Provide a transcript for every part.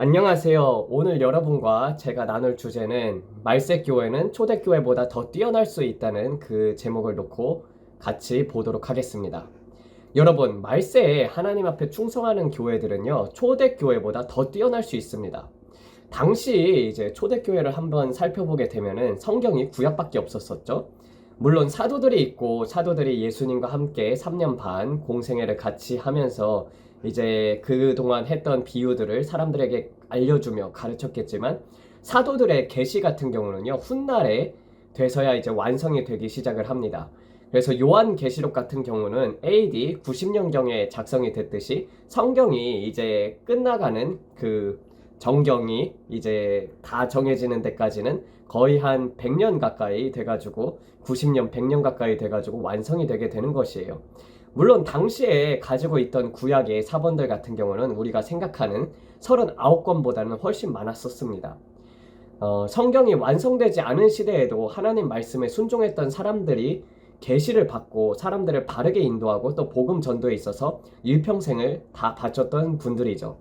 안녕하세요. 오늘 여러분과 제가 나눌 주제는 말세교회는 초대교회보다 더 뛰어날 수 있다는 그 제목을 놓고 같이 보도록 하겠습니다. 여러분, 말세에 하나님 앞에 충성하는 교회들은요, 초대교회보다 더 뛰어날 수 있습니다. 당시 이제 초대교회를 한번 살펴보게 되면은 성경이 구약밖에 없었었죠. 물론 사도들이 있고 사도들이 예수님과 함께 3년 반 공생애를 같이 하면서 이제 그동안 했던 비유들을 사람들에게 알려주며 가르쳤겠지만 사도들의 계시 같은 경우는요 훗날에 돼서야 이제 완성이 되기 시작을 합니다. 그래서 요한계시록 같은 경우는 AD 90년경에 작성이 됐듯이 성경이 이제 끝나가는 그 정경이 이제 다 정해지는 데까지는 거의 한 100년 가까이 돼가지고 90년, 100년 가까이 돼가지고 완성이 되게 되는 것이에요. 물론 당시에 가지고 있던 구약의 사본들 같은 경우는 우리가 생각하는 39권보다는 훨씬 많았었습니다. 성경이 완성되지 않은 시대에도 하나님 말씀에 순종했던 사람들이 계시를 받고 사람들을 바르게 인도하고 또 복음 전도에 있어서 일평생을 다 바쳤던 분들이죠.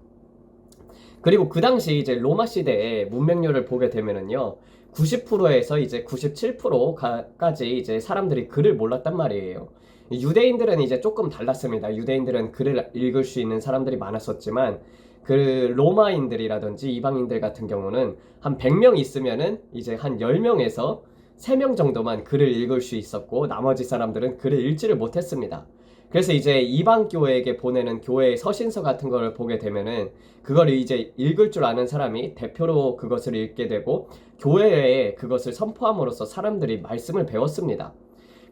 그리고 그 당시 이제 로마 시대의 문맹률을 보게 되면은요, 90%에서 이제 97%까지 이제 사람들이 글을 몰랐단 말이에요. 유대인들은 이제 조금 달랐습니다. 유대인들은 글을 읽을 수 있는 사람들이 많았었지만, 그 로마인들이라든지 이방인들 같은 경우는 한 100명 있으면은 이제 한 10명에서 3명 정도만 글을 읽을 수 있었고, 나머지 사람들은 글을 읽지를 못했습니다. 그래서 이제 이방 교회에게 보내는 교회의 서신서 같은 걸 보게 되면은 그걸 이제 읽을 줄 아는 사람이 대표로 그것을 읽게 되고 교회에 그것을 선포함으로써 사람들이 말씀을 배웠습니다.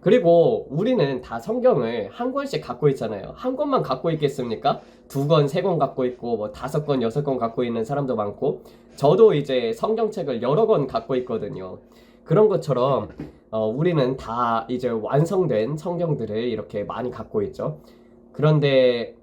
그리고 우리는 다 성경을 한 권씩 갖고 있잖아요. 한 권만 갖고 있겠습니까? 2권, 3권 갖고 있고 뭐 5권, 6권 갖고 있는 사람도 많고 저도 이제 성경책을 여러 권 갖고 있거든요. 그런 것처럼 우리는 다 이제 완성된 성경들을 이렇게 많이 갖고 있죠. 그런데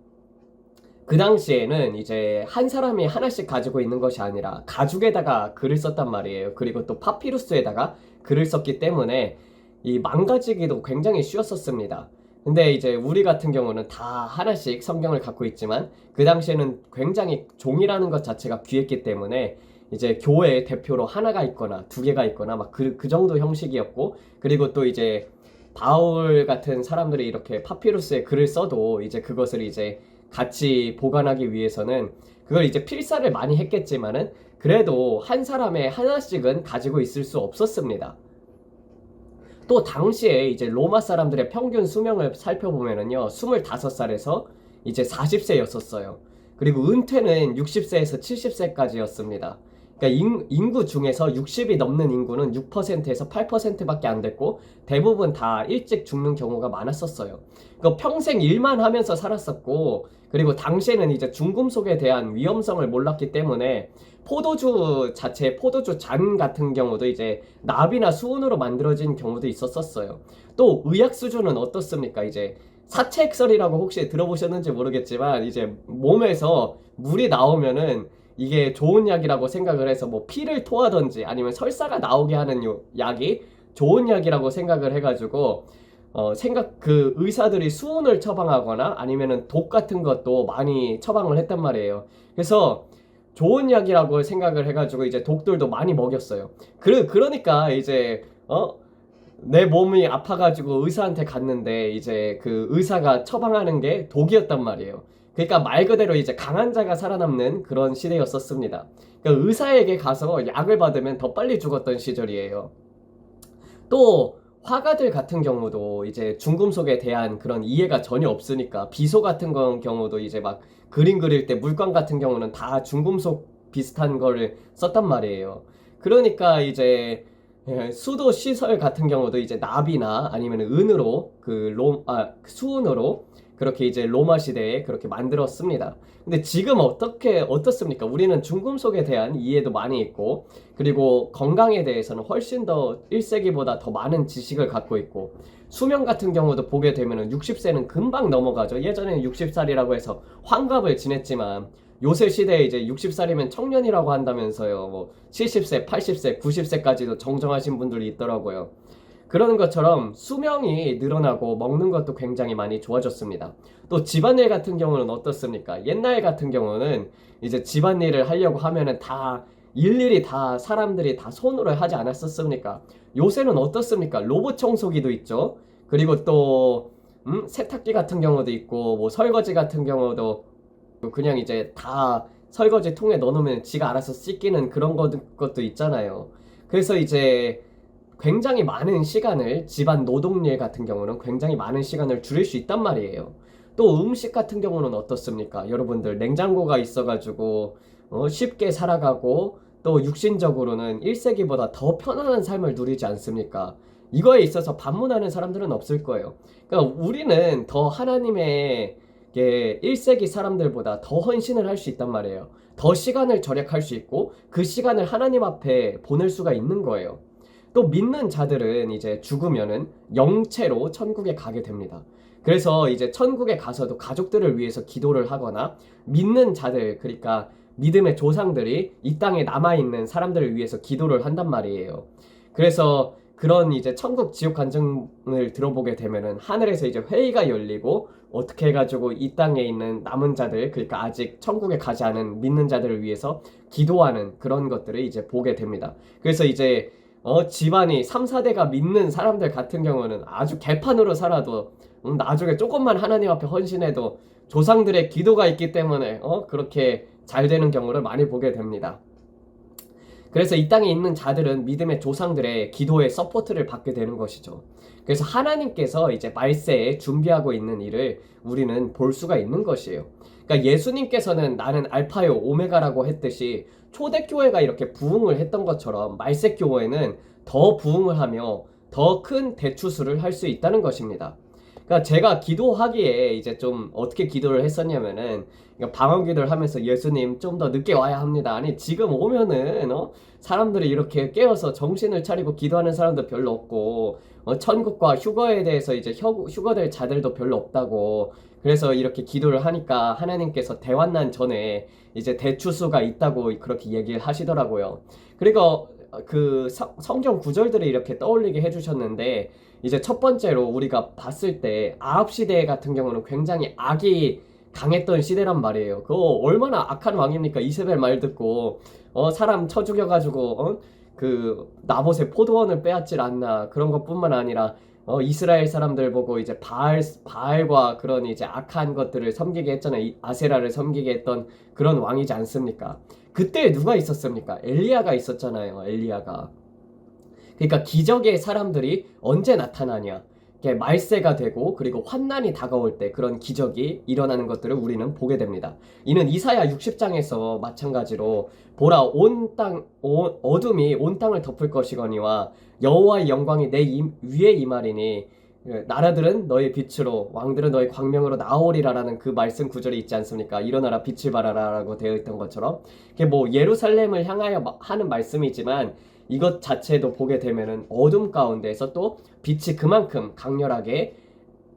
그 당시에는 이제 한 사람이 하나씩 가지고 있는 것이 아니라 가죽에다가 글을 썼단 말이에요. 그리고 또 파피루스에다가 글을 썼기 때문에 이 망가지기도 굉장히 쉬웠었습니다. 근데 이제 우리 같은 경우는 다 하나씩 성경을 갖고 있지만 그 당시에는 굉장히 종이라는 것 자체가 귀했기 때문에 이제 교회 대표로 하나가 있거나 2개가 있거나 막 그 정도 형식이었고, 그리고 또 이제 바울 같은 사람들이 이렇게 파피루스에 글을 써도 이제 그것을 이제 같이 보관하기 위해서는 그걸 이제 필사를 많이 했겠지만은 그래도 한 사람의 하나씩은 가지고 있을 수 없었습니다. 또 당시에 이제 로마 사람들의 평균 수명을 살펴보면은요 25살에서 이제 40세였었어요. 그리고 은퇴는 60세에서 70세까지였습니다. 그러니까 인구 중에서 60이 넘는 인구는 6%에서 8%밖에 안 됐고 대부분 다 일찍 죽는 경우가 많았었어요. 그러니까 평생 일만 하면서 살았었고, 그리고 당시에는 이제 중금속에 대한 위험성을 몰랐기 때문에 포도주 자체, 포도주 잔 같은 경우도 이제 납이나 수은으로 만들어진 경우도 있었었어요. 또 의학 수준은 어떻습니까? 이제 사채액설이라고 혹시 들어보셨는지 모르겠지만 이제 몸에서 물이 나오면은 이게 좋은 약이라고 생각을 해서 뭐 피를 토하던지 아니면 설사가 나오게 하는 약이 좋은 약이라고 생각을 해가지고 그 의사들이 수은을 처방하거나 아니면은 독 같은 것도 많이 처방을 했단 말이에요. 그래서 좋은 약이라고 생각을 해가지고 이제 독들도 많이 먹였어요. 그러니까 이제 내 몸이 아파가지고 의사한테 갔는데 이제 그 의사가 처방하는 게 독이었단 말이에요. 그러니까 말 그대로 이제 강한 자가 살아남는 그런 시대였었습니다. 그러니까 의사에게 가서 약을 받으면 더 빨리 죽었던 시절이에요. 또 화가들 같은 경우도 이제 중금속에 대한 그런 이해가 전혀 없으니까 비소 같은 경우도 이제 막 그림 그릴 때 물감 같은 경우는 다 중금속 비슷한 거를 썼단 말이에요. 그러니까 이제 수도 시설 같은 경우도 이제 납이나 아니면 은으로 수은으로 그렇게 이제 로마 시대에 그렇게 만들었습니다. 근데 지금 어떻습니까? 우리는 중금속에 대한 이해도 많이 있고, 그리고 건강에 대해서는 훨씬 더 1세기보다 더 많은 지식을 갖고 있고, 수명 같은 경우도 보게 되면은 60세는 금방 넘어가죠. 예전에는 60살이라고 해서 환갑을 지냈지만 요새 시대에 이제 60살이면 청년이라고 한다면서요. 뭐 70세, 80세, 90세까지도 정정하신 분들이 있더라고요. 그러는 것처럼 수명이 늘어나고 먹는 것도 굉장히 많이 좋아졌습니다. 또 집안일 같은 경우는 어떻습니까? 옛날 같은 경우는 이제 집안일을 하려고 하면은 다 일일이 다 사람들이 다 손으로 하지 않았었습니까? 요새는 어떻습니까? 로봇 청소기도 있죠. 그리고 또 세탁기 같은 경우도 있고 뭐 설거지 같은 경우도 그냥 이제 다 설거지 통에 넣어놓으면 지가 알아서 씻기는 그런 것도 있잖아요. 그래서 이제 굉장히 많은 시간을 집안 노동일 같은 경우는 굉장히 많은 시간을 줄일 수 있단 말이에요. 또 음식 같은 경우는 어떻습니까? 여러분들 냉장고가 있어가지고 쉽게 살아가고 또 육신적으로는 1세기보다 더 편안한 삶을 누리지 않습니까? 이거에 있어서 반문하는 사람들은 없을 거예요. 그러니까 우리는 더 하나님의 1세기 사람들보다 더 헌신을 할 수 있단 말이에요. 더 시간을 절약할 수 있고 그 시간을 하나님 앞에 보낼 수가 있는 거예요. 또 믿는 자들은 이제 죽으면은 영체로 천국에 가게 됩니다. 그래서 이제 천국에 가서도 가족들을 위해서 기도를 하거나 믿는 자들, 그러니까 믿음의 조상들이 이 땅에 남아있는 사람들을 위해서 기도를 한단 말이에요. 그래서 그런 이제 천국 지옥 간증을 들어보게 되면은 하늘에서 이제 회의가 열리고 어떻게 해가지고 이 땅에 있는 남은 자들, 그러니까 아직 천국에 가지 않은 믿는 자들을 위해서 기도하는 그런 것들을 이제 보게 됩니다. 그래서 이제 집안이 3, 4대가 믿는 사람들 같은 경우는 아주 개판으로 살아도 나중에 조금만 하나님 앞에 헌신해도 조상들의 기도가 있기 때문에 그렇게 잘 되는 경우를 많이 보게 됩니다. 그래서 이 땅에 있는 자들은 믿음의 조상들의 기도의 서포트를 받게 되는 것이죠. 그래서 하나님께서 이제 말세에 준비하고 있는 일을 우리는 볼 수가 있는 것이에요. 그러니까 예수님께서는 나는 알파요 오메가라고 했듯이 초대교회가 이렇게 부흥을 했던 것처럼 말세교회는 더 부흥을 하며 더 큰 대추수를 할 수 있다는 것입니다. 그러니까 제가 기도하기에 이제 좀 어떻게 기도를 했었냐면은 방언 기도를 하면서 예수님 좀 더 늦게 와야 합니다. 아니 지금 오면은 사람들이 이렇게 깨어서 정신을 차리고 기도하는 사람도 별로 없고 천국과 휴거에 대해서 이제 휴거될 자들도 별로 없다고. 그래서 이렇게 기도를 하니까 하나님께서 대환난 전에 이제 대추수가 있다고 그렇게 얘기를 하시더라고요. 그리고 그 성경 구절들을 이렇게 떠올리게 해주셨는데 이제 첫 번째로 우리가 봤을 때 아합 시대 같은 경우는 굉장히 악이 강했던 시대란 말이에요. 그거 얼마나 악한 왕입니까? 이세벨 말 듣고 사람 쳐 죽여가지고 그 나봇의 포도원을 빼앗질 않나 그런 것뿐만 아니라 이스라엘 사람들 보고 이제 바알과 그런 이제 악한 것들을 섬기게 했잖아요. 아세라를 섬기게 했던 그런 왕이지 않습니까? 그때 누가 있었습니까? 엘리야가 있었잖아요. 엘리야가. 그러니까 기적의 사람들이 언제 나타나냐? 말세가 되고 그리고 환난이 다가올 때 그런 기적이 일어나는 것들을 우리는 보게 됩니다. 이는 이사야 60장에서 마찬가지로 보라 어둠이 온 땅을 덮을 것이거니와 여호와의 영광이 내 위에 임하리니 나라들은 너의 빛으로 왕들은 너의 광명으로 나오리라라는 그 말씀 구절이 있지 않습니까? 일어나라 빛을 발하라라고 되어 있던 것처럼 그게 뭐 예루살렘을 향하여 하는 말씀이지만 이것 자체도 보게 되면은 어둠 가운데에서 또 빛이 그만큼 강렬하게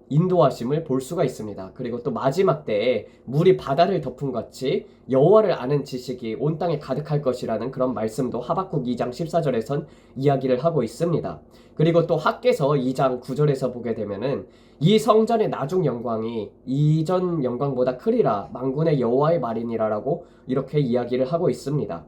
인도하심을 볼 수가 있습니다. 그리고 또 마지막 때에 물이 바다를 덮은 같이 여호와를 아는 지식이 온 땅에 가득할 것이라는 그런 말씀도 하박국 2장 14절에선 이야기를 하고 있습니다. 그리고 또 학개서 2장 9절에서 보게 되면은 이 성전의 나중 영광이 이전 영광보다 크리라 만군의 여호와의 말이니라라고 이렇게 이야기를 하고 있습니다.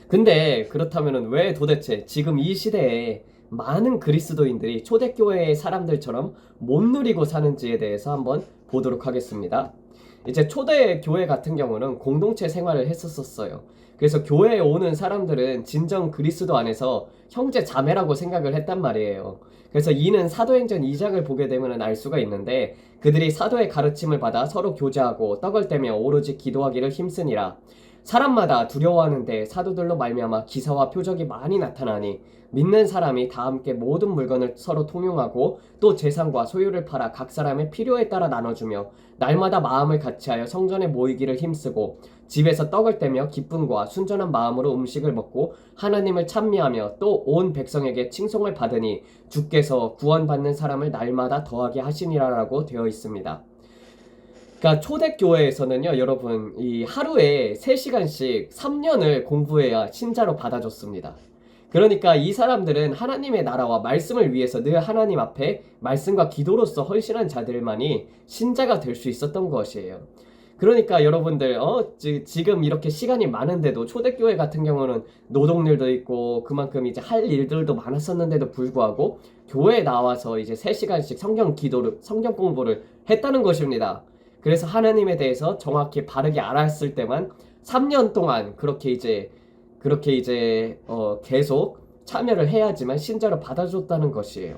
근데 그렇다면은 왜 도대체 지금 이 시대에 많은 그리스도인들이 초대교회의 사람들처럼 못 누리고 사는지에 대해서 한번 보도록 하겠습니다. 이제 초대교회 같은 경우는 공동체 생활을 했었어요. 그래서 교회에 오는 사람들은 진정 그리스도 안에서 형제 자매라고 생각을 했단 말이에요. 그래서 이는 사도행전 2장을 보게 되면 알 수가 있는데 그들이 사도의 가르침을 받아 서로 교제하고 떡을 떼며 오로지 기도하기를 힘쓰니라. 사람마다 두려워하는데 사도들로 말미암아 기사와 표적이 많이 나타나니 믿는 사람이 다 함께 모든 물건을 서로 통용하고 또 재산과 소유를 팔아 각 사람의 필요에 따라 나눠주며 날마다 마음을 같이하여 성전에 모이기를 힘쓰고 집에서 떡을 떼며 기쁨과 순전한 마음으로 음식을 먹고 하나님을 찬미하며 또 온 백성에게 칭송을 받으니 주께서 구원받는 사람을 날마다 더하게 하시니라라고 되어 있습니다. 그러니까 초대교회에서는요, 여러분, 이 하루에 3시간씩 3년을 공부해야 신자로 받아줬습니다. 그러니까 이 사람들은 하나님의 나라와 말씀을 위해서 늘 하나님 앞에 말씀과 기도로서 헌신한 자들만이 신자가 될 수 있었던 것이에요. 그러니까 여러분들 지금 이렇게 시간이 많은데도 초대교회 같은 경우는 노동일도 있고 그만큼 이제 할 일들도 많았었는데도 불구하고 교회에 나와서 이제 3시간씩 성경 공부를 했다는 것입니다. 그래서 하나님에 대해서 정확히 바르게 알았을 때만 3년 동안 그렇게 이제 계속 참여를 해야지만 신자로 받아줬다는 것이에요.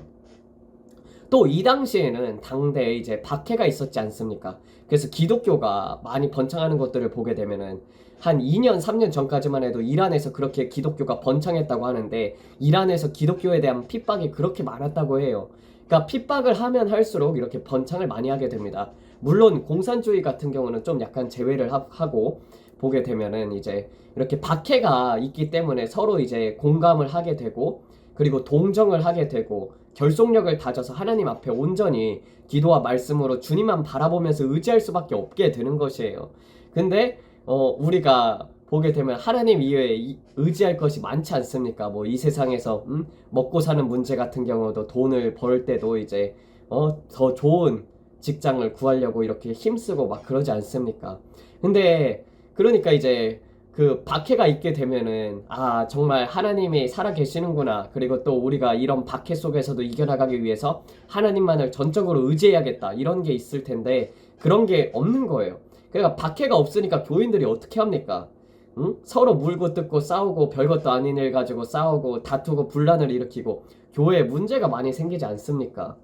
또 이 당시에는 당대에 이제 박해가 있었지 않습니까? 그래서 기독교가 많이 번창하는 것들을 보게 되면은 한 2년, 3년 전까지만 해도 이란에서 그렇게 기독교가 번창했다고 하는데 이란에서 기독교에 대한 핍박이 그렇게 많았다고 해요. 그러니까 핍박을 하면 할수록 이렇게 번창을 많이 하게 됩니다. 물론 공산주의 같은 경우는 좀 약간 제외를 하고 보게 되면은 이제 이렇게 박해가 있기 때문에 서로 이제 공감을 하게 되고 그리고 동정을 하게 되고 결속력을 다져서 하나님 앞에 온전히 기도와 말씀으로 주님만 바라보면서 의지할 수밖에 없게 되는 것이에요. 근데 우리가 보게 되면 하나님 이외에 의지할 것이 많지 않습니까? 뭐 이 세상에서 먹고 사는 문제 같은 경우도 돈을 벌 때도 이제 더 좋은 직장을 구하려고 이렇게 힘쓰고 막 그러지 않습니까? 근데 그러니까 이제 그 박해가 있게 되면은 정말 하나님이 살아 계시는구나. 그리고 또 우리가 이런 박해 속에서도 이겨나가기 위해서 하나님만을 전적으로 의지해야겠다. 이런 게 있을 텐데 그런 게 없는 거예요. 그러니까 박해가 없으니까 교인들이 어떻게 합니까? 서로 물고 뜯고 싸우고 별것도 아닌 일 가지고 싸우고 다투고 분란을 일으키고 교회에 문제가 많이 생기지 않습니까?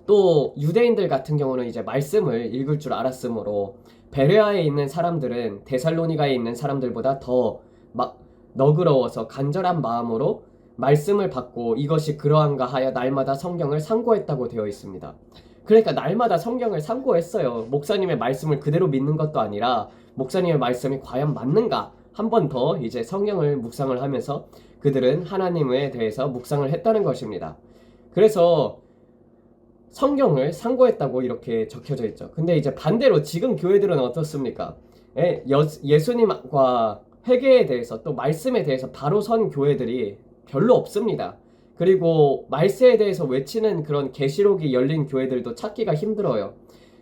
또 유대인들 같은 경우는 이제 말씀을 읽을 줄 알았으므로 베레아에 있는 사람들은 데살로니가에 있는 사람들보다 더 너그러워서 간절한 마음으로 말씀을 받고 이것이 그러한가 하여 날마다 성경을 상고했다고 되어 있습니다. 그러니까 날마다 성경을 상고했어요. 목사님의 말씀을 그대로 믿는 것도 아니라 목사님의 말씀이 과연 맞는가 한 번 더 이제 성경을 묵상을 하면서 그들은 하나님에 대해서 묵상을 했다는 것입니다. 그래서 성경을 상고했다고 이렇게 적혀져 있죠. 근데 이제 반대로 지금 교회들은 어떻습니까? 예수님과 회개에 대해서 또 말씀에 대해서 바로 선 교회들이 별로 없습니다. 그리고 말세에 대해서 외치는 그런 계시록이 열린 교회들도 찾기가 힘들어요.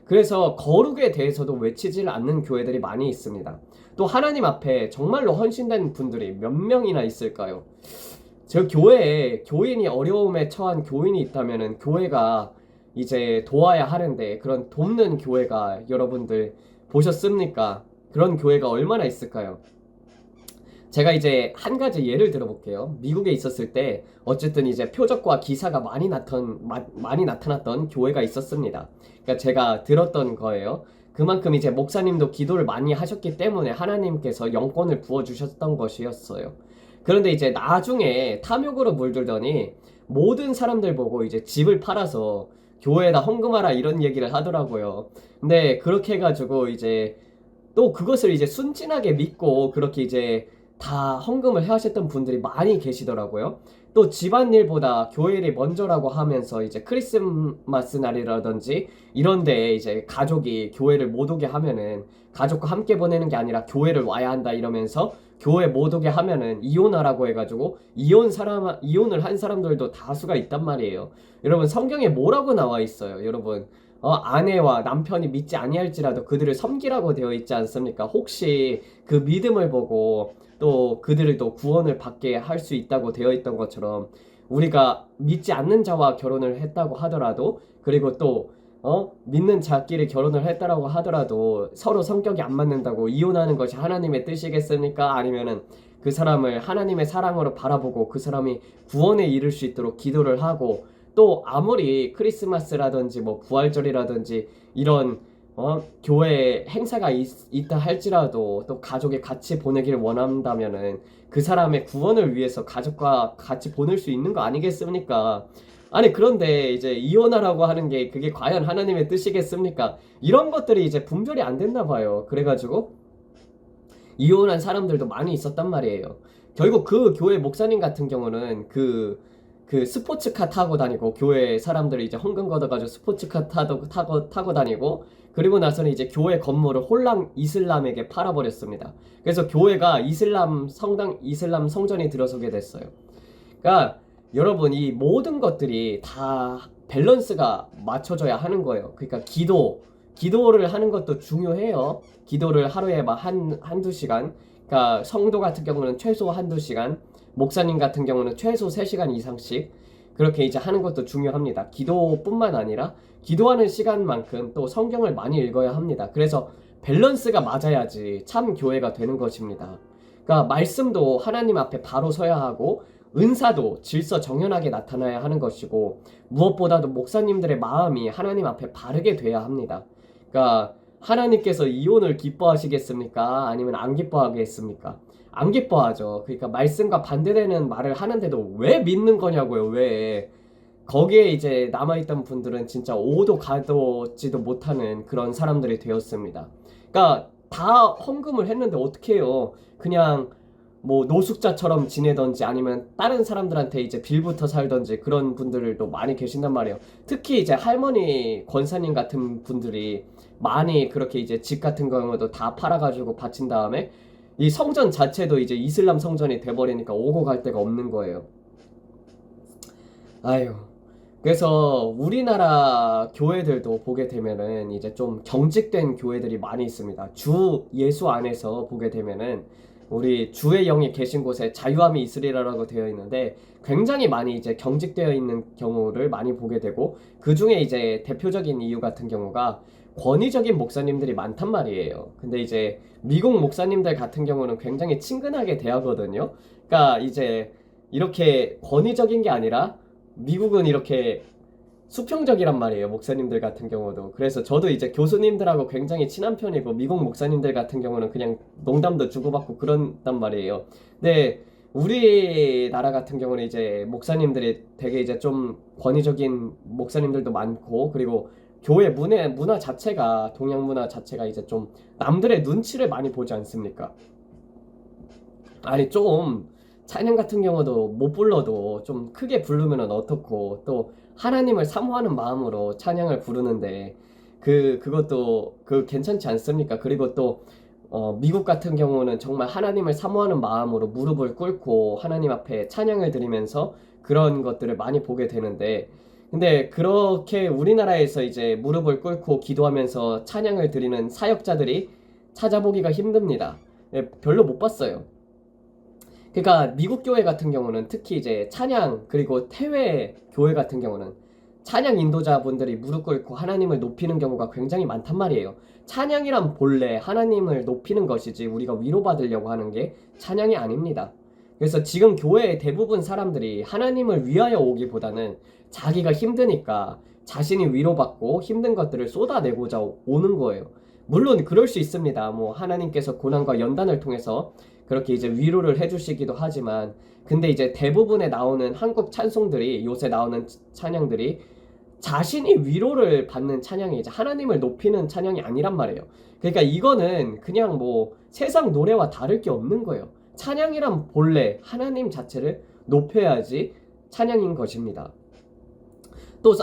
그래서 거룩에 대해서도 외치질 않는 교회들이 많이 있습니다. 또 하나님 앞에 정말로 헌신된 분들이 몇 명이나 있을까요? 저 교회에 교인이 어려움에 처한 교인이 있다면은 교회가 이제 도와야 하는데 그런 돕는 교회가 여러분들 보셨습니까? 그런 교회가 얼마나 있을까요? 제가 이제 한 가지 예를 들어볼게요. 미국에 있었을 때 어쨌든 이제 표적과 기사가 많이 나타났던 교회가 있었습니다. 그러니까 제가 들었던 거예요. 그만큼 이제 목사님도 기도를 많이 하셨기 때문에 하나님께서 영권을 부어주셨던 것이었어요. 그런데 이제 나중에 탐욕으로 물들더니 모든 사람들 보고 이제 집을 팔아서 교회에다 헌금하라 이런 얘기를 하더라고요. 근데 그렇게 해가지고 이제 또 그것을 이제 순진하게 믿고 그렇게 이제 다 헌금을 해하셨던 분들이 많이 계시더라고요. 또 집안일보다 교회일이 먼저라고 하면서 이제 크리스마스 날이라든지 이런 데에 이제 가족이 교회를 못 오게 하면은 가족과 함께 보내는 게 아니라 교회를 와야 한다 이러면서 교회 못 오게 하면은 이혼하라고 해가지고 이혼을 한 사람들도 다수가 있단 말이에요. 여러분 성경에 뭐라고 나와 있어요? 여러분 아내와 남편이 믿지 아니할지라도 그들을 섬기라고 되어 있지 않습니까? 혹시 그 믿음을 보고 또 그들을 또 구원을 받게 할 수 있다고 되어 있던 것처럼 우리가 믿지 않는 자와 결혼을 했다고 하더라도 그리고 또 믿는 자끼리 결혼을 했다라고 하더라도 서로 성격이 안 맞는다고 이혼하는 것이 하나님의 뜻이겠습니까? 아니면은 그 사람을 하나님의 사랑으로 바라보고 그 사람이 구원에 이를 수 있도록 기도를 하고 또 아무리 크리스마스라든지 뭐 부활절이라든지 이런 교회 행사가 있다 할지라도 또 가족이 같이 보내기를 원한다면은 그 사람의 구원을 위해서 가족과 같이 보낼 수 있는 거 아니겠습니까? 아니 그런데 이제 이혼하라고 하는 게 그게 과연 하나님의 뜻이겠습니까? 이런 것들이 이제 분별이 안 됐나 봐요. 그래가지고 이혼한 사람들도 많이 있었단 말이에요. 결국 그 교회 목사님 같은 경우는 그 그 스포츠카 타고 다니고, 교회 사람들이 이제 헌금 걷어가지고 스포츠카 타고 다니고, 그리고 나서는 이제 교회 건물을 홀랑 이슬람에게 팔아버렸습니다. 그래서 교회가 이슬람 성전이 들어서게 됐어요. 그러니까 여러분, 이 모든 것들이 다 밸런스가 맞춰져야 하는 거예요. 그러니까 기도를 하는 것도 중요해요. 기도를 하루에 막 한두 시간. 그러니까 성도 같은 경우는 최소 한두 시간, 목사님 같은 경우는 최소 3시간 이상씩 그렇게 이제 하는 것도 중요합니다. 기도뿐만 아니라 기도하는 시간만큼 또 성경을 많이 읽어야 합니다. 그래서 밸런스가 맞아야지 참 교회가 되는 것입니다. 그러니까 말씀도 하나님 앞에 바로 서야 하고, 은사도 질서 정연하게 나타나야 하는 것이고, 무엇보다도 목사님들의 마음이 하나님 앞에 바르게 돼야 합니다. 그러니까 하나님께서 이혼을 기뻐하시겠습니까? 아니면 안 기뻐하겠습니까? 안 기뻐하죠. 그러니까 말씀과 반대되는 말을 하는데도 왜 믿는 거냐고요. 왜? 거기에 이제 남아있던 분들은 진짜 오도 가도지도 못하는 그런 사람들이 되었습니다. 그러니까 다 헌금을 했는데 어떻게 해요? 그냥 뭐 노숙자처럼 지내던지, 아니면 다른 사람들한테 이제 빌부터 살던지, 그런 분들도 많이 계신단 말이에요. 특히 이제 할머니 권사님 같은 분들이 많이 그렇게 이제 집 같은 경우도 다 팔아가지고 바친 다음에 이 성전 자체도 이제 이슬람 성전이 돼버리니까 오고 갈 데가 없는 거예요. 아유. 그래서 우리나라 교회들도 보게 되면은 이제 좀 경직된 교회들이 많이 있습니다. 주 예수 안에서 보게 되면은 우리 주의 영이 계신 곳에 자유함이 있으리라라고 되어 있는데, 굉장히 많이 이제 경직되어 있는 경우를 많이 보게 되고, 그 중에 이제 대표적인 이유 같은 경우가 권위적인 목사님들이 많단 말이에요. 근데 이제 미국 목사님들 같은 경우는 굉장히 친근하게 대하거든요. 그러니까 이제 이렇게 권위적인 게 아니라, 미국은 이렇게 수평적이란 말이에요. 목사님들 같은 경우도. 그래서 저도 이제 교수님들하고 굉장히 친한 편이고, 미국 목사님들 같은 경우는 그냥 농담도 주고받고 그런단 말이에요. 근데 우리나라 같은 경우는 이제 목사님들이 되게 이제 좀 권위적인 목사님들도 많고, 그리고 교회 문화 자체가, 동양 문화 자체가 이제 좀 남들의 눈치를 많이 보지 않습니까? 아니, 좀 찬양 같은 경우도 못 불러도 좀 크게 부르면은 어떻고, 또 하나님을 사모하는 마음으로 찬양을 부르는데 그것도 괜찮지 않습니까? 그리고 또 미국 같은 경우는 정말 하나님을 사모하는 마음으로 무릎을 꿇고 하나님 앞에 찬양을 드리면서 그런 것들을 많이 보게 되는데, 근데 그렇게 우리나라에서 이제 무릎을 꿇고 기도하면서 찬양을 드리는 사역자들이 찾아보기가 힘듭니다. 예, 별로 못 봤어요. 그러니까 미국 교회 같은 경우는 특히 이제 찬양, 그리고 해외 교회 같은 경우는 찬양 인도자분들이 무릎 꿇고 하나님을 높이는 경우가 굉장히 많단 말이에요. 찬양이란 본래 하나님을 높이는 것이지, 우리가 위로받으려고 하는 게 찬양이 아닙니다. 그래서 지금 교회의 대부분 사람들이 하나님을 위하여 오기보다는 자기가 힘드니까 자신이 위로받고 힘든 것들을 쏟아내고자 오는 거예요. 물론 그럴 수 있습니다. 뭐 하나님께서 고난과 연단을 통해서 그렇게 이제 위로를 해주시기도 하지만, 근데 이제 대부분에 나오는 한국 찬송들이, 요새 나오는 찬양들이 자신이 위로를 받는 찬양이, 이제 하나님을 높이는 찬양이 아니란 말이에요. 그러니까 이거는 그냥 뭐 세상 노래와 다를 게 없는 거예요. 찬양이란 본래 하나님 자체를 높여야지 찬양인 것입니다. 또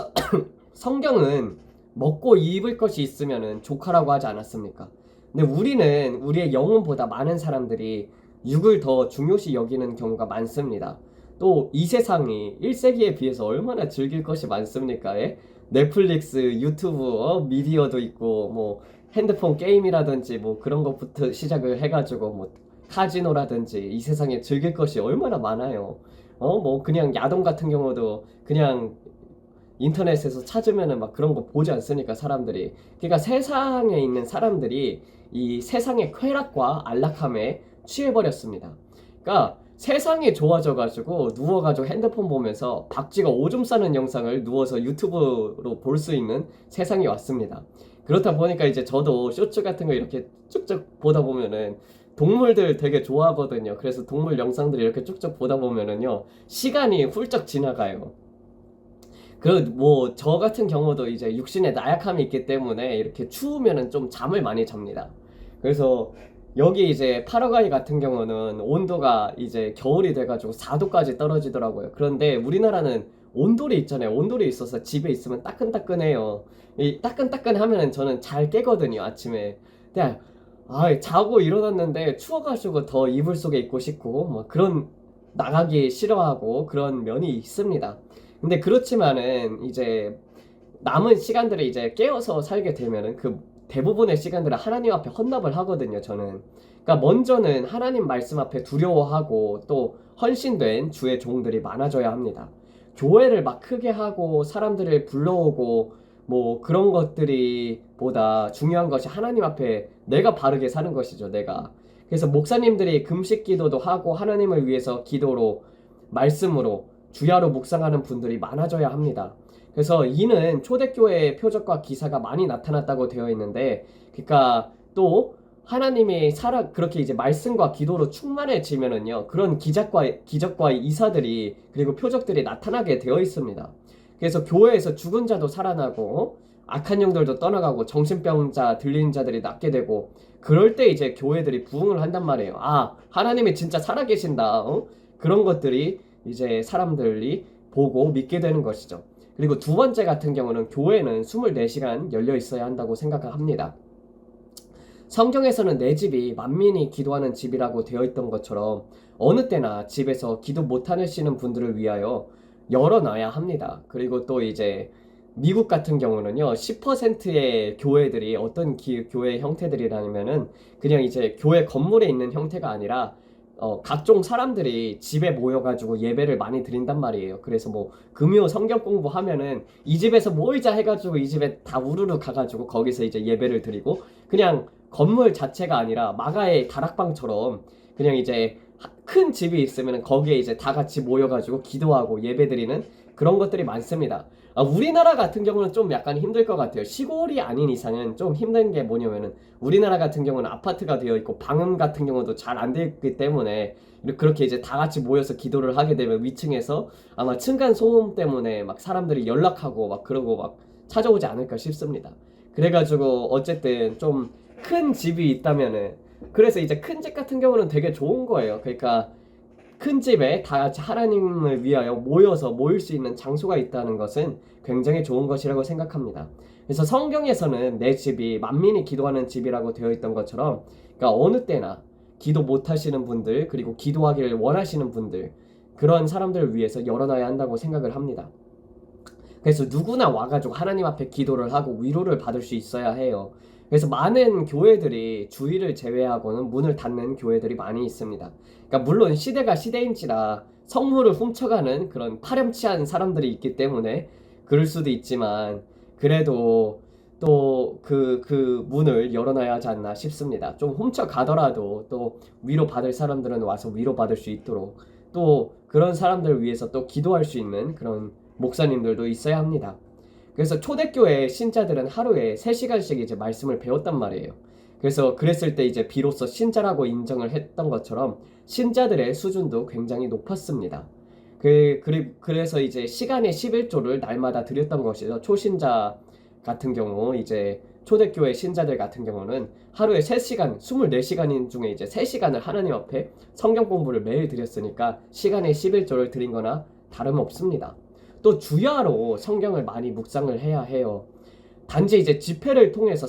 성경은 먹고 입을 것이 있으면은 조카라고 하지 않았습니까? 근데 우리는 우리의 영혼보다 많은 사람들이 육을 더 중요시 여기는 경우가 많습니다. 또 이 세상이 1세기에 비해서 얼마나 즐길 것이 많습니까? 예? 넷플릭스, 유튜브, 미디어도 있고, 뭐 핸드폰 게임이라든지 뭐 그런 것부터 시작을 해가지고 뭐 카지노라든지, 이 세상에 즐길 것이 얼마나 많아요. 뭐 그냥 야동 같은 경우도 그냥 인터넷에서 찾으면은 막 그런 거 보지 않습니까, 사람들이. 그러니까 세상에 있는 사람들이 이 세상의 쾌락과 안락함에 취해버렸습니다. 그러니까 세상이 좋아져가지고 누워가지고 핸드폰 보면서 박쥐가 오줌 싸는 영상을 누워서 유튜브로 볼 수 있는 세상이 왔습니다. 그렇다 보니까 이제 저도 쇼츠 같은 거 이렇게 쭉쭉 보다 보면은 동물들 되게 좋아하거든요. 그래서 동물 영상들 이렇게 쭉쭉 보다 보면은요, 시간이 훌쩍 지나가요. 뭐 저 같은 경우도 이제 육신에 나약함이 있기 때문에 이렇게 추우면은 좀 잠을 많이 잡니다. 그래서 여기 이제 파라과이 같은 경우는 온도가 이제 겨울이 돼가지고 4도까지 떨어지더라고요. 그런데 우리나라는 온돌이 있잖아요. 온돌이 있어서 집에 있으면 따끈따끈해요. 이 따끈따끈하면은 저는 잘 깨거든요, 아침에. 근데 자고 일어났는데 추워가지고 더 이불 속에 있고 싶고 뭐 그런, 나가기 싫어하고 그런 면이 있습니다. 근데 그렇지만은 이제 남은 시간들을 이제 깨어서 살게 되면은 그 대부분의 시간들을 하나님 앞에 헌납을 하거든요, 저는. 그러니까 먼저는 하나님 말씀 앞에 두려워하고 또 헌신된 주의 종들이 많아져야 합니다. 교회를 막 크게 하고 사람들을 불러오고 뭐 그런 것들이 보다 중요한 것이 하나님 앞에 내가 바르게 사는 것이죠, 내가. 그래서 목사님들이 금식 기도도 하고 하나님을 위해서 기도로, 말씀으로, 주야로 묵상하는 분들이 많아져야 합니다. 그래서 이는 초대교회의 표적과 기사가 많이 나타났다고 되어 있는데, 그러니까 또 하나님이 그렇게 이제 말씀과 기도로 충만해지면은요, 그런 기적과 이사들이 그리고 표적들이 나타나게 되어 있습니다. 그래서 교회에서 죽은 자도 살아나고 악한 영들도 떠나가고 정신병자 들린 자들이 낫게 되고, 그럴 때 이제 교회들이 부흥을 한단 말이에요. 하나님이 진짜 살아계신다. 그런 것들이 이제 사람들이 보고 믿게 되는 것이죠. 그리고 두 번째 같은 경우는 교회는 24시간 열려 있어야 한다고 생각합니다. 성경에서는 내 집이 만민이 기도하는 집이라고 되어 있던 것처럼 어느 때나 집에서 기도 못하시는 분들을 위하여 열어놔야 합니다. 그리고 또 이제 미국 같은 경우는요, 10%의 교회들이 어떤 교회 형태들이라면은 그냥 이제 교회 건물에 있는 형태가 아니라 각종 사람들이 집에 모여가지고 예배를 많이 드린단 말이에요. 그래서 뭐 금요 성경 공부하면은 이 집에서 모이자 해가지고 이 집에 다 우르르 가가지고 거기서 이제 예배를 드리고, 그냥 건물 자체가 아니라 마가의 다락방처럼 그냥 이제 큰 집이 있으면 거기에 이제 다 같이 모여가지고 기도하고 예배드리는 그런 것들이 많습니다. 우리나라 같은 경우는 좀 약간 힘들 것 같아요. 시골이 아닌 이상은 좀 힘든 게 뭐냐면은, 우리나라 같은 경우는 아파트가 되어 있고 방음 같은 경우도 잘 안 되어 있기 때문에 그렇게 이제 다 같이 모여서 기도를 하게 되면 위층에서 아마 층간 소음 때문에 막 사람들이 연락하고 막 그러고 막 찾아오지 않을까 싶습니다. 그래가지고 어쨌든 좀 큰 집이 있다면은, 그래서 이제 큰 집 같은 경우는 되게 좋은 거예요. 그러니까 큰 집에 다 같이 하나님을 위하여 모일 수 있는 장소가 있다는 것은 굉장히 좋은 것이라고 생각합니다. 그래서 성경에서는 내 집이 만민이 기도하는 집이라고 되어 있던 것처럼, 그러니까 어느 때나 기도 못 하시는 분들, 그리고 기도하기를 원하시는 분들, 그런 사람들을 위해서 열어놔야 한다고 생각을 합니다. 그래서 누구나 와가지고 하나님 앞에 기도를 하고 위로를 받을 수 있어야 해요. 그래서 많은 교회들이 주일을 제외하고는 문을 닫는 교회들이 많이 있습니다. 그러니까 물론 시대가 시대인지라 성물을 훔쳐가는 그런 파렴치한 사람들이 있기 때문에 그럴 수도 있지만, 그래도 또 그 문을 열어놔야 하지 않나 싶습니다. 좀 훔쳐가더라도 또 위로받을 사람들은 와서 위로받을 수 있도록, 또 그런 사람들을 위해서 또 기도할 수 있는 그런 목사님들도 있어야 합니다. 그래서 초대교회 신자들은 하루에 3시간씩 이제 말씀을 배웠단 말이에요. 그래서 그랬을 때 이제 비로소 신자라고 인정을 했던 것처럼 신자들의 수준도 굉장히 높았습니다. 그래서 이제 시간의 11조를 날마다 드렸던 것이죠. 초신자 같은 경우, 이제 초대교회 신자들 같은 경우는 하루에 3시간, 24시간 중에 이제 3시간을 하나님 앞에 성경 공부를 매일 드렸으니까 시간의 11조를 드린 거나 다름없습니다. 또 주야로 성경을 많이 묵상을 해야 해요. 단지 이제 집회를 통해서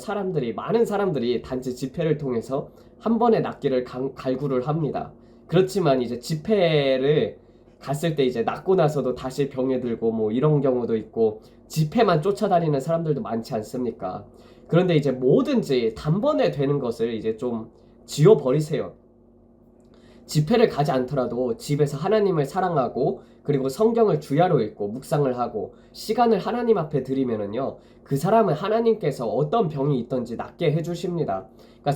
많은 사람들이 단지 집회를 통해서 한 번에 낫기를 갈구를 합니다. 그렇지만 이제 집회를 갔을 때 이제 낫고 나서도 다시 병에 들고 뭐 이런 경우도 있고, 집회만 쫓아다니는 사람들도 많지 않습니까? 그런데 이제 뭐든지 단번에 되는 것을 이제 좀 지워버리세요. 집회를 가지 않더라도 집에서 하나님을 사랑하고 그리고 성경을 주야로 읽고 묵상을 하고 시간을 하나님 앞에 드리면은요, 그 사람은 하나님께서 어떤 병이 있던지 낫게 해주십니다. 그러니까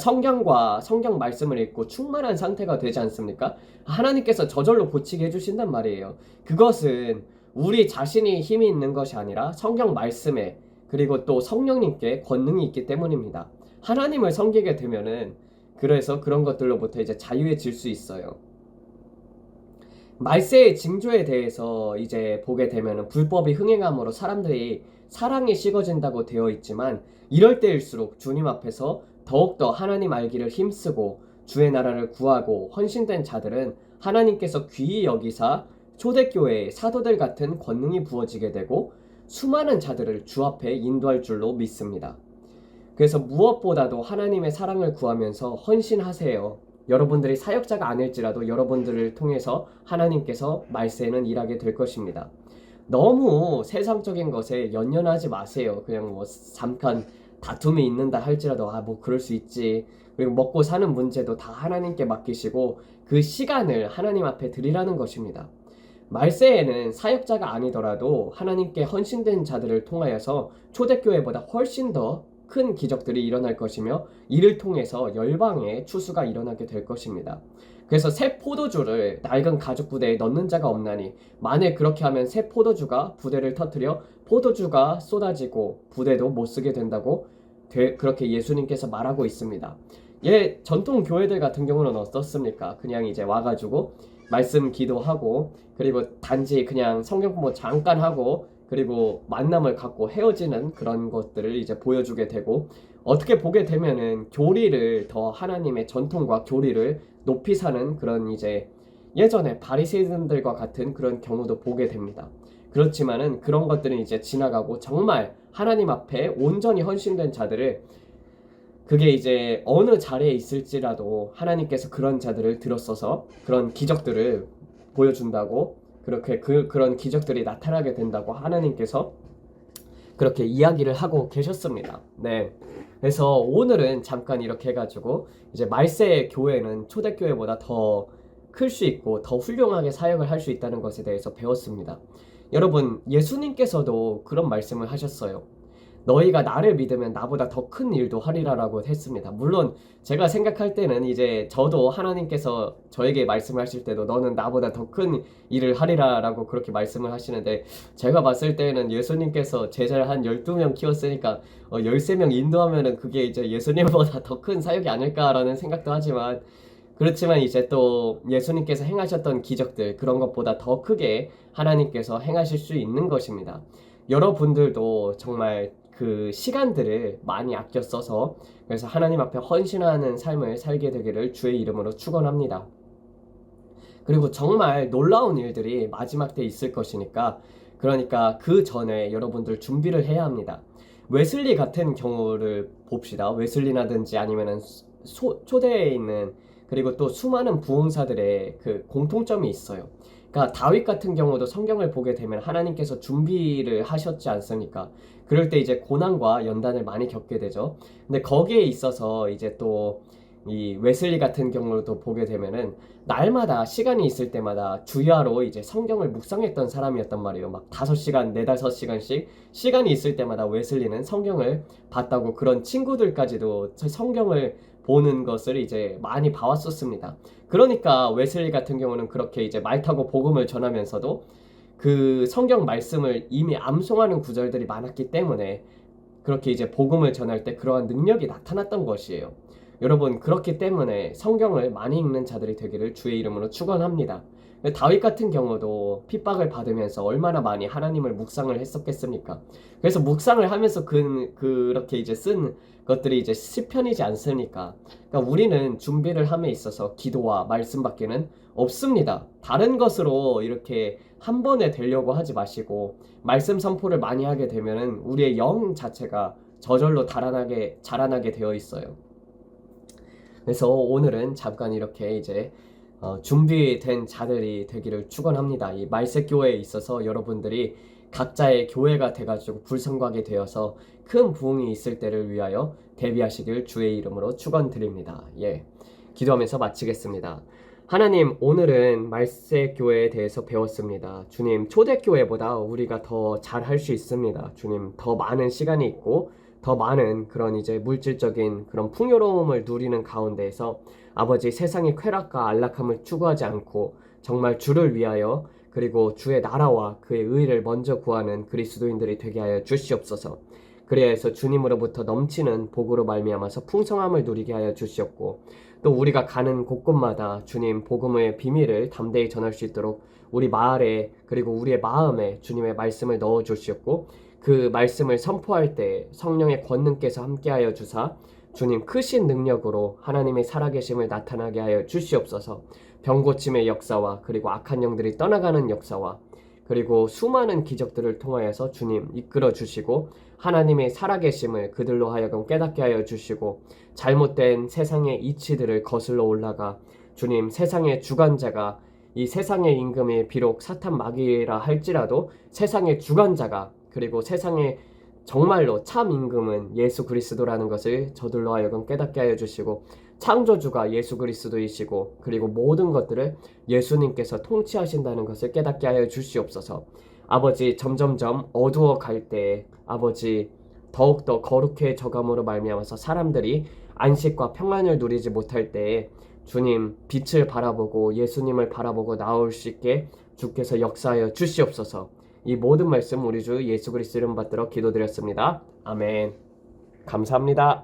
성경 말씀을 읽고 충만한 상태가 되지 않습니까? 하나님께서 저절로 고치게 해주신단 말이에요. 그것은 우리 자신이 힘이 있는 것이 아니라 성경 말씀에, 그리고 또 성령님께 권능이 있기 때문입니다. 하나님을 섬기게 되면은 그래서 그런 것들로부터 이제 자유해질 수 있어요. 말세의 징조에 대해서 이제 보게 되면은 불법이 흥행함으로 사람들이 사랑이 식어진다고 되어 있지만, 이럴 때일수록 주님 앞에서 더욱더 하나님 알기를 힘쓰고 주의 나라를 구하고 헌신된 자들은 하나님께서 귀히 여기사 초대교회의 사도들 같은 권능이 부어지게 되고 수많은 자들을 주 앞에 인도할 줄로 믿습니다. 그래서 무엇보다도 하나님의 사랑을 구하면서 헌신하세요. 여러분들이 사역자가 아닐지라도 여러분들을 통해서 하나님께서 말세에는 일하게 될 것입니다. 너무 세상적인 것에 연연하지 마세요. 그냥 뭐 잠깐 다툼이 있는다 할지라도 뭐 그럴 수 있지. 그리고 먹고 사는 문제도 다 하나님께 맡기시고 그 시간을 하나님 앞에 드리라는 것입니다. 말세에는 사역자가 아니더라도 하나님께 헌신된 자들을 통하여서 초대교회보다 훨씬 더 큰 기적들이 일어날 것이며 이를 통해서 열방의 추수가 일어나게 될 것입니다. 그래서 새 포도주를 낡은 가죽 부대에 넣는 자가 없나니 만일 그렇게 하면 새 포도주가 부대를 터뜨려 포도주가 쏟아지고 부대도 못 쓰게 된다고 그렇게 예수님께서 말하고 있습니다. 전통 교회들 같은 경우는 어떻습니까? 그냥 이제 와가지고 말씀 기도하고 그리고 단지 그냥 성경 공부 잠깐 하고 그리고 만남을 갖고 헤어지는 그런 것들을 이제 보여주게 되고 어떻게 보게 되면은 교리를 더 하나님의 전통과 교리를 높이 사는 그런 이제 예전에 바리새인들과 같은 그런 경우도 보게 됩니다. 그렇지만은 그런 것들은 이제 지나가고 정말 하나님 앞에 온전히 헌신된 자들을 그게 이제 어느 자리에 있을지라도 하나님께서 그런 자들을 들어서서 그런 기적들을 보여준다고 그렇게 그런 기적들이 나타나게 된다고 하나님께서 그렇게 이야기를 하고 계셨습니다. 네. 그래서 오늘은 잠깐 이렇게 해가지고 이제 말세의 교회는 초대교회보다 더 클 수 있고 더 훌륭하게 사역을 할 수 있다는 것에 대해서 배웠습니다. 여러분, 예수님께서도 그런 말씀을 하셨어요. 너희가 나를 믿으면 나보다 더 큰 일도 하리라라고 했습니다. 물론 제가 생각할 때는 이제 저도 하나님께서 저에게 말씀을 하실 때도 너는 나보다 더 큰 일을 하리라라고 그렇게 말씀을 하시는데 제가 봤을 때는 예수님께서 제자를 한 12명 키웠으니까 13명 인도하면은 그게 이제 예수님보다 더 큰 사역이 아닐까라는 생각도 하지만 그렇지만 이제 또 예수님께서 행하셨던 기적들 그런 것보다 더 크게 하나님께서 행하실 수 있는 것입니다. 여러분들도 정말 그 시간들을 많이 아껴 써서 그래서 하나님 앞에 헌신하는 삶을 살게 되기를 주의 이름으로 축원합니다. 그리고 정말 놀라운 일들이 마지막 때 있을 것이니까 그러니까 그 전에 여러분들 준비를 해야 합니다. 웨슬리 같은 경우를 봅시다. 웨슬리나든지 아니면은 초대에 있는 그리고 또 수많은 부흥사들의 그 공통점이 있어요. 그러니까 다윗 같은 경우도 성경을 보게 되면 하나님께서 준비를 하셨지 않습니까? 그럴 때 이제 고난과 연단을 많이 겪게 되죠. 근데 거기에 있어서 이제 또 이 웨슬리 같은 경우도 보게 되면은 날마다 시간이 있을 때마다 주야로 이제 성경을 묵상했던 사람이었단 말이에요. 막 5시간, 4-5시간씩 시간이 있을 때마다 웨슬리는 성경을 봤다고 그런 친구들까지도 성경을 보는 것을 이제 많이 봐왔었습니다. 그러니까 웨슬리 같은 경우는 그렇게 이제 말 타고 복음을 전하면서도 그 성경 말씀을 이미 암송하는 구절들이 많았기 때문에 그렇게 이제 복음을 전할 때 그러한 능력이 나타났던 것이에요. 여러분, 그렇기 때문에 성경을 많이 읽는 자들이 되기를 주의 이름으로 축원합니다. 다윗 같은 경우도 핍박을 받으면서 얼마나 많이 하나님을 묵상을 했었겠습니까? 그래서 묵상을 하면서 그렇게 이제 쓴 것들이 이제 시편이지 않습니까? 그러니까 우리는 준비를 함에 있어서 기도와 말씀밖에는 없습니다. 다른 것으로 이렇게 한 번에 되려고 하지 마시고 말씀 선포를 많이 하게 되면은 우리의 영 자체가 저절로 자라나게 되어 있어요. 그래서 오늘은 잠깐 이렇게 이제 준비된 자들이 되기를 축원합니다. 이 말세교회에 있어서 여러분들이 각자의 교회가 돼가지고 불성하게 되어서 큰 부흥이 있을 때를 위하여 대비하시길 주의 이름으로 축원드립니다. 기도하면서 마치겠습니다. 하나님, 오늘은 말세교회에 대해서 배웠습니다. 주님, 초대교회보다 우리가 더 잘할 수 있습니다. 주님, 더 많은 시간이 있고 더 많은 그런 이제 물질적인 그런 풍요로움을 누리는 가운데에서 아버지 세상의 쾌락과 안락함을 추구하지 않고 정말 주를 위하여 그리고 주의 나라와 그의 의를 먼저 구하는 그리스도인들이 되게 하여 주시옵소서. 그리하여서 주님으로부터 넘치는 복으로 말미암아서 풍성함을 누리게 하여 주시옵고 또 우리가 가는 곳곳마다 주님 복음의 비밀을 담대히 전할 수 있도록 우리 마을에 그리고 우리의 마음에 주님의 말씀을 넣어 주시옵고 그 말씀을 선포할 때 성령의 권능께서 함께하여 주사 주님 크신 능력으로 하나님의 살아계심을 나타나게 하여 주시옵소서. 병 고침의 역사와 그리고 악한 영들이 떠나가는 역사와 그리고 수많은 기적들을 통하여서 주님 이끌어 주시고 하나님의 살아계심을 그들로 하여금 깨닫게 하여 주시고 잘못된 세상의 이치들을 거슬러 올라가 주님 세상의 주관자가 이 세상의 임금이 비록 사탄 마귀라 할지라도 세상의 주관자가 그리고 세상의 정말로 참 임금은 예수 그리스도라는 것을 저들로 하여금 깨닫게 하여 주시고 창조주가 예수 그리스도이시고 그리고 모든 것들을 예수님께서 통치하신다는 것을 깨닫게 하여 주시옵소서. 아버지 점점점 어두워 갈 때에 아버지 더욱더 거룩해져 감으로 말미암아서 사람들이 안식과 평안을 누리지 못할 때에 주님 빛을 바라보고 예수님을 바라보고 나올 수 있게 주께서 역사하여 주시옵소서. 이 모든 말씀 우리 주 예수 그리스도 이름 받들어 기도드렸습니다. 아멘. 감사합니다.